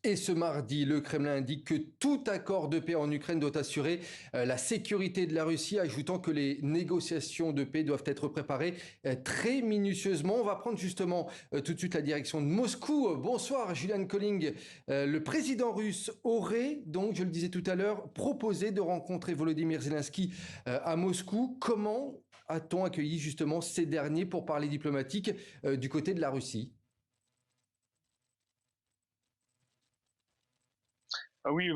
Et ce mardi, le Kremlin indique que tout accord de paix en Ukraine doit assurer la sécurité de la Russie, ajoutant que les négociations de paix doivent être préparées très minutieusement. On va prendre justement tout de suite la direction de Moscou. Bonsoir, Julian Colling. Le président russe aurait, donc, je le disais tout à l'heure, proposé de rencontrer Volodymyr Zelensky à Moscou. Comment a-t-on accueilli justement ces derniers pour parler diplomatique du côté de la Russie? Ah oui,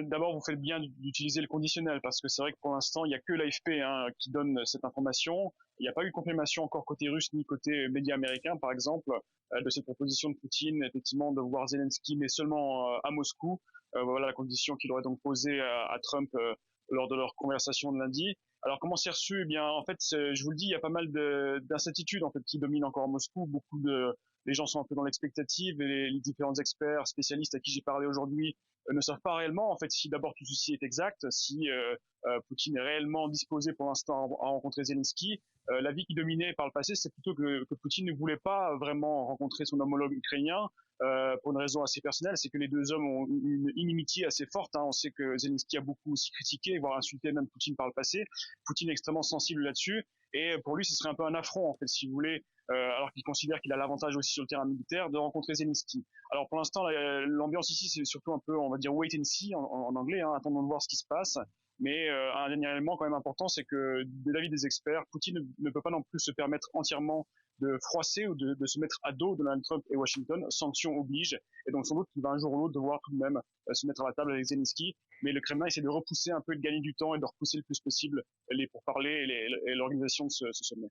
d'abord vous faites bien d'utiliser le conditionnel parce que c'est vrai que pour l'instant il n'y a que l'AFP qui donne cette information. Il n'y a pas eu de confirmation encore côté russe ni côté médias américains, par exemple, de cette proposition de Poutine, effectivement, de voir Zelensky, mais seulement à Moscou. Voilà la condition qu'il aurait donc posée à Trump lors de leur conversation de lundi. Alors comment c'est reçu? Eh bien, en fait, je vous le dis, il y a pas mal d'incertitudes en fait qui dominent encore à Moscou. Les gens sont un peu dans l'expectative et les différents experts, spécialistes à qui j'ai parlé aujourd'hui ne savent pas réellement en fait si d'abord tout ceci est exact, si Poutine est réellement disposé pour l'instant à rencontrer Zelensky. L'avis qui dominait par le passé, c'est plutôt que Poutine ne voulait pas vraiment rencontrer son homologue ukrainien pour une raison assez personnelle, c'est que les deux hommes ont une inimitié assez forte. On sait que Zelensky a beaucoup aussi critiqué, voire insulté même Poutine par le passé. Poutine est extrêmement sensible là-dessus, et pour lui, ce serait un peu un affront en fait, si vous voulez, alors qu'il considère qu'il a l'avantage aussi sur le terrain militaire de rencontrer Zelensky. Alors pour l'instant, l'ambiance ici, c'est surtout un peu, on va dire, wait and see en anglais, attendons de voir ce qui se passe. Mais un dernier élément quand même important, c'est que de l'avis des experts, Poutine ne peut pas non plus se permettre entièrement de froisser ou de se mettre à dos Donald Trump et Washington, sanctions oblige, et donc sans doute qu'il va un jour ou l'autre devoir tout de même se mettre à la table avec Zelensky, mais le Kremlin essaie de repousser un peu, de gagner du temps et de repousser le plus possible les pourparlers et l'organisation de ce sommet.